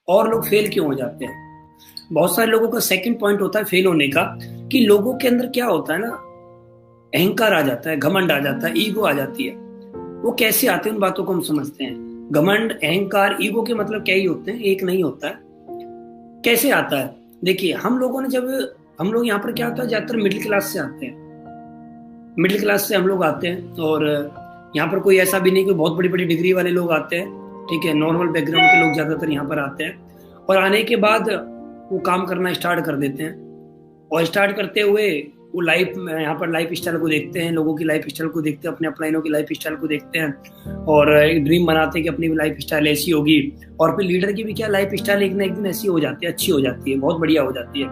और लोग फेल क्यों हो जाते हैं? बहुत सारे लोगों का सेकंड पॉइंट होता है फेल होने का, कि लोगों के अंदर क्या होता है ना, अहंकार आ जाता है, घमंड आ जाता है, ईगो आ जाती है। वो कैसे आते हैं उन बातों को हम समझते हैं। घमंड, अहंकार, ईगो के मतलब क्या ही होते हैं, एक नहीं होता है। कैसे आता है? देखिए, हम लोगों ने जब हम लोग यहाँ पर क्या होता है, ज्यादातर मिडिल क्लास से आते हैं। मिडिल क्लास से हम लोग आते हैं, और यहाँ पर कोई ऐसा भी नहीं कि बहुत बड़ी बड़ी डिग्री वाले लोग आते हैं। ठीक है, नॉर्मल बैकग्राउंड के लोग ज्यादातर यहाँ पर आते हैं, और आने के बाद वो काम करना स्टार्ट कर देते हैं। और स्टार्ट करते हुए वो लाइफ, यहाँ पर लाइफ स्टाइल को देखते हैं, लोगों की लाइफ स्टाइल को देखते हैं, अपने अपलाइनों की लाइफ स्टाइल को देखते हैं, और एक ड्रीम बनाते हैं कि अपनी लाइफ स्टाइल ऐसी होगी। और फिर लीडर की भी क्या लाइफ स्टाइल एक ना एक दिन ऐसी हो जाती है, अच्छी हो जाती है, बहुत बढ़िया हो जाती है।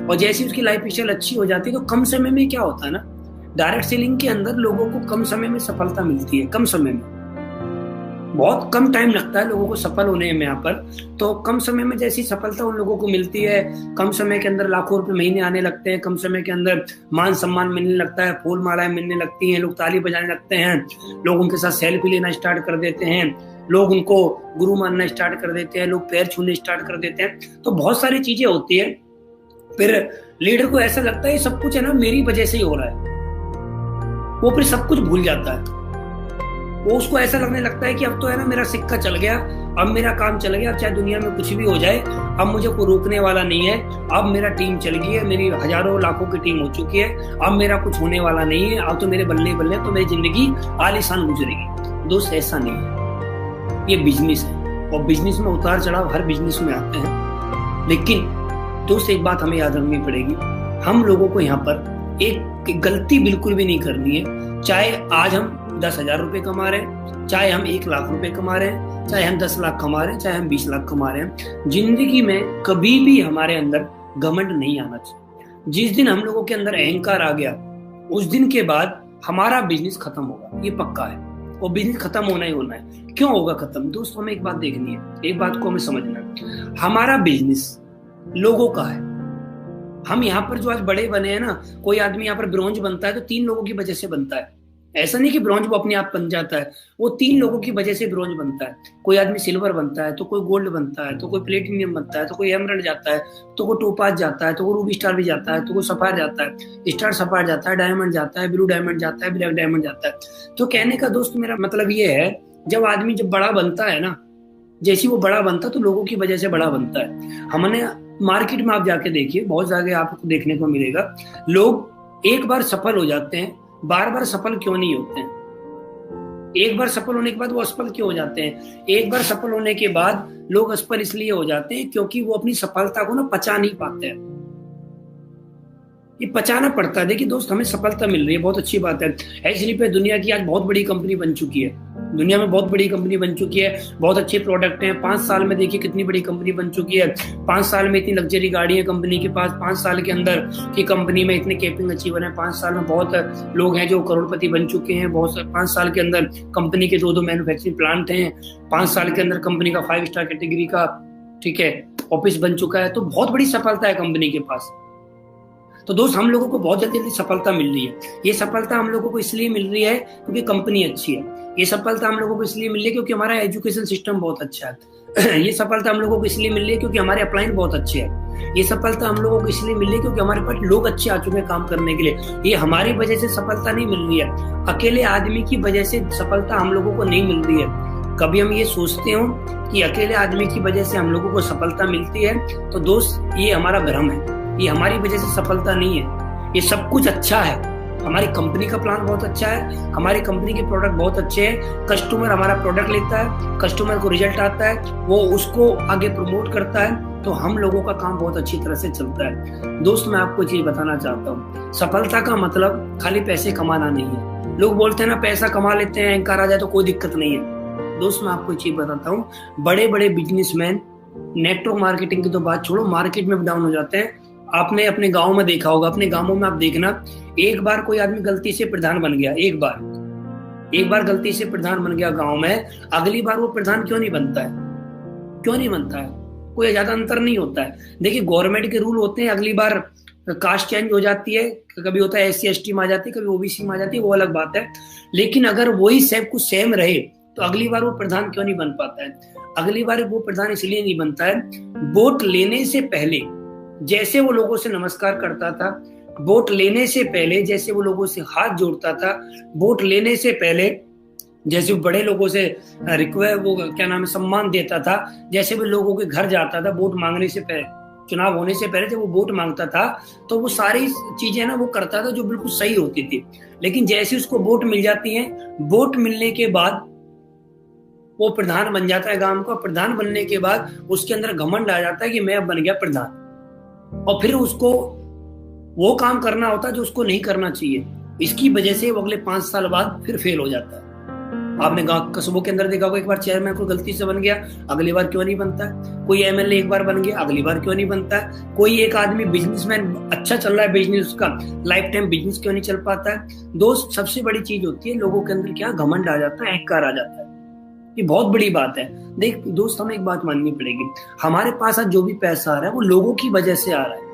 और जैसे उसकी लाइफ स्टाइल अच्छी हो जाती है, तो कम समय में क्या होता है ना, डायरेक्ट सेलिंग के अंदर लोगों को कम समय में सफलता मिलती है। कम समय में, बहुत कम टाइम लगता है लोगों को सफल होने में यहाँ पर। तो कम समय में जैसी सफलता उन लोगों को मिलती है, कम समय के अंदर लाखों रुपए महीने आने लगते हैं, कम समय के अंदर मान सम्मान मिलने लगता है, फूल मालाएं मिलने लगती हैं, लोग ताली बजाने लगते हैं, लोग उनके साथ सेल्फी लेना स्टार्ट कर देते हैं, लोग उनको गुरु मानना स्टार्ट कर देते हैं, लोग पैर छूने स्टार्ट कर देते हैं। तो बहुत सारी चीजें होती है। फिर लीडर को ऐसा लगता है सब कुछ है ना मेरी वजह से ही हो रहा है। वो फिर सब कुछ भूल जाता है। वो उसको ऐसा लगने लगता है कि अब तो है ना मेरा सिक्का चल गया, अब मेरा काम चल गया, अब चाहे दुनिया में कुछ भी हो जाए, अब मुझे कोई रोकने वाला नहीं है, अब मेरा टीम चल गई है, मेरी हजारों लाखों की टीम हो चुकी है, अब मेरा कुछ होने वाला नहीं है, अब तो मेरे बल्ले बल्ले, तो मेरी जिंदगी आलीशान गुजरेगी। दोस्त, ऐसा नहीं है, ये बिजनेस है, और बिजनेस में उतार चढ़ाव हर बिजनेस में आते हैं। लेकिन दोस्त, एक बात हमें याद रखनी पड़ेगी, हम लोगों को यहाँ पर एक गलती बिल्कुल भी नहीं करनी है। चाहे आज हम 10,000 रुपए कमा रहे हैं, चाहे हम 1,00,000 रुपए कमा रहे हैं, चाहे हम 10 लाख कमा रहे हैं, चाहे हम 20 लाख कमा रहे हैं, जिंदगी में कभी भी हमारे अंदर घमंड नहीं आना चाहिए। जिस दिन हम लोगों के अंदर अहंकार आ गया, उस दिन के बाद हमारा बिजनेस खत्म होगा, ये पक्का है। वो बिजनेस खत्म होना ही होना है। क्यों होगा खत्म? दोस्तों, हमें एक बात देखनी है, एक बात को हमें समझना है, हमारा बिजनेस लोगों का है। हम यहाँ पर जो आज बड़े बने हैं ना, कोई आदमी यहाँ पर ब्रॉन्ज बनता है तो 3 लोगों की वजह से बनता है। ऐसा नहीं कि ब्रॉन्ज वो अपने आप बन जाता है, वो 3 लोगों की वजह से ब्रॉन्ज बनता है। कोई आदमी सिल्वर बनता है, तो कोई गोल्ड बनता है, तो कोई प्लेटिनियम बनता है, तो कोई एमरल्ड जाता है, तो कोई टोपाज जाता है, तो कोई रूबी स्टार भी जाता है, तो कोई सफायर जाता है, स्टार सफायर जाता है, डायमंड जाता है, ब्लू डायमंड जाता है, ब्लैक डायमंड जाता है। तो कहने का दोस्त मेरा मतलब ये है, जब आदमी जब बड़ा बनता है ना, जैसी वो बड़ा बनता है तो लोगों की वजह से बड़ा बनता है। हमने मार्केट में आप जाके देखिए, बहुत जगह आपको देखने को मिलेगा, लोग एक बार सफल हो जाते हैं, बार बार सफल क्यों नहीं होते हैं? एक बार सफल होने के बाद वो असफल क्यों हो जाते हैं? एक बार सफल होने के बाद लोग असफल इसलिए हो जाते हैं क्योंकि वो अपनी सफलता को ना पचा नहीं पाते हैं। ये पचाना पड़ता है। देखिए दोस्त, हमें सफलता मिल रही है, बहुत अच्छी बात है। एचडीएफ पे दुनिया की आज बहुत बड़ी कंपनी बन चुकी है, दुनिया में बहुत बड़ी कंपनी बन चुकी है, बहुत अच्छे प्रोडक्ट हैं। 5 साल में देखिए कितनी बड़ी कंपनी बन चुकी है। 5 साल में इतनी लग्जरी गाड़ी है कंपनी के पास। 5 साल के अंदर की कंपनी में इतने कैपिंग अचीवर हैं। 5 साल में बहुत लोग हैं जो करोड़पति बन चुके हैं। 5 साल के अंदर कंपनी के 2 मैन्युफैक्चरिंग प्लांट हैं। 5 साल के अंदर कंपनी का 5 स्टार कैटेगरी का, ठीक है, ऑफिस बन चुका है। तो बहुत बड़ी सफलता है कंपनी के पास। तो दोस्त, हम लोगों को बहुत जल्दी सफलता मिल रही है। ये सफलता हम लोगों को इसलिए मिल रही है क्योंकि कंपनी अच्छी है। ये सफलता हम लोगों को इसलिए मिल रही है क्योंकि हमारा एजुकेशन सिस्टम बहुत अच्छा है। ये सफलता हम लोगों को इसलिए मिल रही है क्योंकि हमारे अपलाइन बहुत अच्छे हैं। ये सफलता हम लोगों को इसलिए मिल रही है क्योंकि हमारे पास लोग अच्छे आ चुके हैं काम करने के लिए। ये हमारी वजह से सफलता नहीं मिल रही है, अकेले आदमी की वजह से सफलता हम लोगों को नहीं मिल रही है। कभी हम ये सोचते हो कि अकेले आदमी की वजह से हम लोगों को सफलता मिलती है, तो दोस्त ये हमारा भ्रम है। ये हमारी वजह से सफलता नहीं है। ये सब कुछ अच्छा है, हमारी कंपनी का प्लान बहुत अच्छा है, हमारी कंपनी के प्रोडक्ट बहुत अच्छे हैं। कस्टमर हमारा प्रोडक्ट लेता है, कस्टमर को रिजल्ट आता है, वो उसको आगे प्रमोट करता है, तो हम लोगों का काम बहुत अच्छी तरह से चलता है। दोस्त, मैं आपको चीज बताना चाहता हूँ, सफलता का मतलब खाली पैसे कमाना नहीं है। लोग बोलते हैं ना पैसा कमा लेते हैं, अहंकार आ जाए तो कोई दिक्कत नहीं है। दोस्त, मैं आपको चीज बताता हूँ, बड़े बड़े बिजनेसमैन नेटवर्क मार्केटिंग की तो बात छोड़ो, मार्केट में डाउन हो जाते हैं। आपने अपने गांव में देखा होगा, अपने गांवों में आप देखना, एक बार कोई आदमी गलती से प्रधान बन गया, एक बार गलती से प्रधान बन गया गांव में, अगली बार वो प्रधान क्यों नहीं बनता है? क्यों नहीं बनता है? कोई ज्यादा अंतर नहीं होता है। देखिए, गवर्नमेंट के रूल होते हैं, अगली बार कास्ट चेंज हो जाती है, कभी होता है SC ST में आ जाती है, कभी OBC में आ जाती है, वो अलग बात है। लेकिन अगर वही सब कुछ सेम रहे, तो अगली बार वो प्रधान क्यों नहीं बन पाता है? अगली बार वो प्रधान इसलिए नहीं बनता है, वोट लेने से पहले जैसे वो लोगों से नमस्कार करता था, वोट लेने से पहले जैसे वो लोगों से हाथ जोड़ता था, वोट लेने से पहले जैसे वो बड़े लोगों से सम्मान देता था, जैसे वो लोगों के घर जाता था वोट मांगने से पहले, चुनाव होने से पहले जब वो वोट मांगता था तो वो सारी चीजें ना वो करता था जो बिल्कुल सही होती थी। लेकिन जैसे उसको वोट मिल जाती है, वोट मिलने के बाद वो प्रधान बन जाता है गांव का। प्रधान बनने के बाद उसके अंदर घमंड आ जाता है कि मैं अब बन गया प्रधान, और फिर उसको वो काम करना होता है जो उसको नहीं करना चाहिए। इसकी वजह से वो अगले 5 साल बाद फिर फेल हो जाता है। आपने गांव कस्बों के अंदर देखा होगा, एक बार चेयरमैन को गलती से बन गया, अगली बार क्यों नहीं बनता? कोई एमएलए एक बार बन गया, अगली बार क्यों नहीं बनता? कोई एक आदमी बिजनेसमैन अच्छा चल रहा है, बिजनेस उसका लाइफ टाइम बिजनेस क्यों नहीं चल पाता है? दोस्त, सबसे बड़ी चीज होती है लोगों के अंदर क्या घमंड आ जाता है, अहंकार आ जाता है। ये बहुत बड़ी बात है। देख दोस्त, हमें एक बात माननी पड़ेगी, हमारे पास आज जो भी पैसा आ रहा है वो लोगों की वजह से आ रहा है,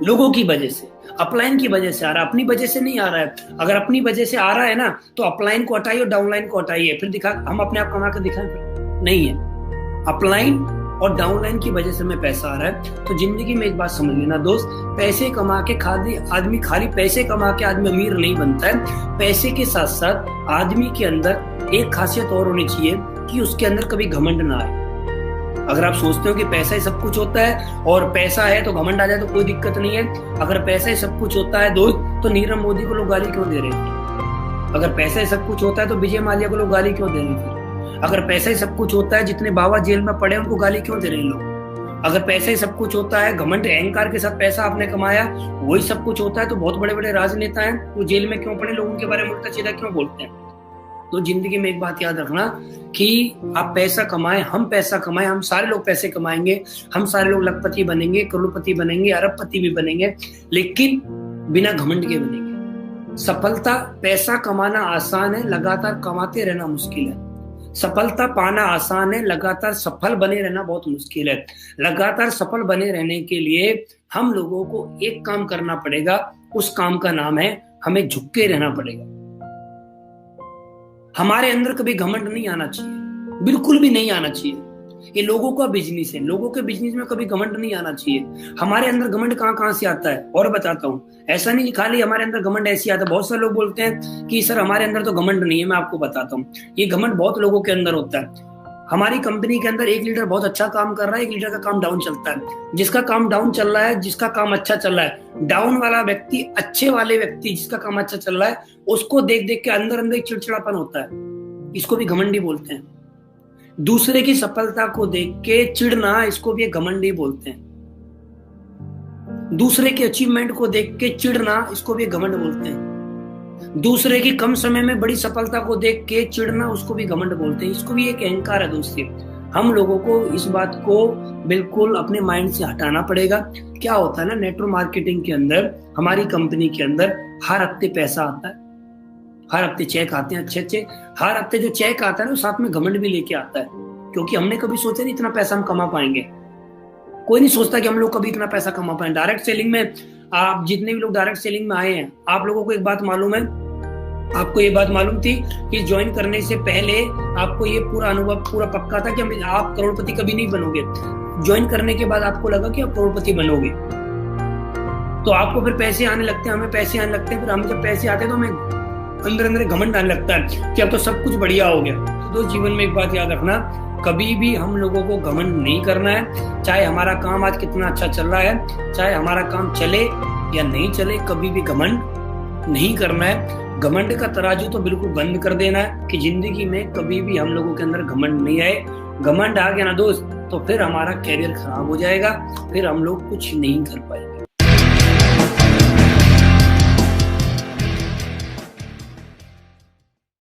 लोगों की वजह से, अपलाइन की वजह से आ रहा है, अपनी वजह से नहीं आ रहा है। अगर अपनी वजह से आ रहा है ना तो अपलाइन को हटाइए और डाउनलाइन को हटाइए, फिर दिखा हम अपने आप कमा कर दिखाएं? फिर नहीं है। अपलाइन और डाउनलाइन की वजह से हमें पैसा आ रहा है। तो जिंदगी में एक बात समझ लेना दोस्त, पैसे कमा के खाली पैसे कमा के आदमी अमीर नहीं बनता है। पैसे के साथ साथ आदमी के अंदर एक खासियत और होनी चाहिए कि उसके अंदर कभी घमंड ना आए। अगर आप सोचते हो कि पैसा ही सब कुछ होता है और पैसा है तो घमंड आ जाए तो कोई दिक्कत नहीं है, अगर पैसा ही सब कुछ होता है दोस्त तो नीरव मोदी को लोग गाली क्यों दे रहे थे? अगर पैसा ही सब कुछ होता है तो विजय माल्या को लोग गाली क्यों दे रहे थे? अगर पैसा ही सब कुछ होता है, जितने बाबा जेल में पड़े उनको गाली क्यों दे रहे हैं लोग? अगर पैसा ही सब कुछ होता है, घमंड अहंकार के साथ पैसा आपने कमाया वही सब कुछ होता है, तो बहुत बड़े बड़े राजनेता हैं वो जेल में क्यों पड़े, लोग उनके बारे में उल्टा सीधा क्यों बोलते हैं? तो जिंदगी में एक बात याद रखना कि आप पैसा कमाएं, हम पैसा कमाएं, हम सारे लोग पैसे कमाएंगे, हम सारे लोग लखपति बनेंगे, करोड़पति बनेंगे, अरबपति भी बनेंगे, लेकिन बिना घमंड के बनेंगे। सफलता, पैसा कमाना आसान है, लगातार कमाते रहना मुश्किल है। सफलता पाना आसान है, लगातार सफल बने रहना बहुत मुश्किल है। लगातार सफल बने रहने के लिए हम लोगों को एक काम करना पड़ेगा, उस काम का नाम है हमें झुक के रहना पड़ेगा। हमारे अंदर कभी घमंड नहीं आना चाहिए, बिल्कुल भी नहीं आना चाहिए। ये लोगों का बिजनेस है, लोगों के बिजनेस में कभी घमंड नहीं आना चाहिए। हमारे अंदर घमंड कहाँ से आता है और बताता हूँ। ऐसा नहीं खाली हमारे अंदर घमंड ऐसे आता है, बहुत सारे लोग बोलते हैं कि सर हमारे अंदर तो घमंड नहीं है। मैं आपको बताता हूँ, ये घमंड बहुत लोगों के अंदर होता है। हमारी कंपनी के अंदर एक लीडर बहुत अच्छा काम कर रहा है, एक लीडर का काम डाउन चलता है। जिसका काम डाउन चल रहा है, जिसका काम अच्छा चल रहा है, डाउन वाला व्यक्ति, अच्छे वाले व्यक्ति जिसका काम अच्छा चल रहा है, उसको देख देख के अंदर अंदर एक चिड़चिड़ापन होता है, इसको भी घमंडी बोलते हैं। दूसरे की सफलता को देख के चिढ़ना, इसको भी घमंडी बोलते हैं। दूसरे के अचीवमेंट को देख के चिढ़ना, इसको भी घमंड बोलते हैं। दूसरे की कम समय में बड़ी सफलता को देख के चिढ़ना, उसको भी घमंड बोलते हैं। इसको भी एक अहंकार है दोस्तों। हम लोगों को इस बात को बिल्कुल अपने माइंड से हटाना पड़ेगा। क्या होता है ना, नेटवर्क मार्केटिंग के अंदर, हमारी कंपनी के अंदर हर हफ्ते पैसा आता है, हर हफ्ते चेक आते हैं अच्छे। हर हफ्ते जो चेक आता है ना, साथ में घमंड भी लेके आता है, क्योंकि हमने कभी सोचा नहीं इतना पैसा हम कमा पाएंगे। कोई नहीं सोचता कि हम लोग कभी इतना पैसा कमा पाएंगे। डायरेक्ट सेलिंग में आप जितने भी लोग डायरेक्ट सेलिंग में आए हैं, आप लोगों को एक बात मालूम है, आपको ये बात मालूम थी कि ज्वाइन करने से पहले आपको ये पूरा अनुभव पूरा पक्का था कि आप करोड़पति कभी नहीं बनोगे। ज्वाइन करने के बाद आपको लगा कि आप करोड़पति बनोगे, तो आपको फिर पैसे आने लगते हैं, हमें पैसे आने लगते हैं। फिर हमें जब पैसे आते हैं तो हमें अंदर अंदर घमंड आने लगता है कि अब तो सब कुछ बढ़िया हो गया। तो जीवन में एक बात याद रखना, कभी भी हम लोगों को घमंड नहीं करना है। चाहे हमारा काम आज कितना अच्छा चल रहा है, चाहे हमारा काम चले या नहीं चले, कभी भी घमंड नहीं करना है। घमंड का तराजू तो बिल्कुल बंद कर देना है कि जिंदगी में कभी भी हम लोगों के अंदर घमंड नहीं आए। घमंड आ गया ना दोस्त, तो फिर हमारा कैरियर खराब हो जाएगा, फिर हम लोग कुछ नहीं कर पाएंगे।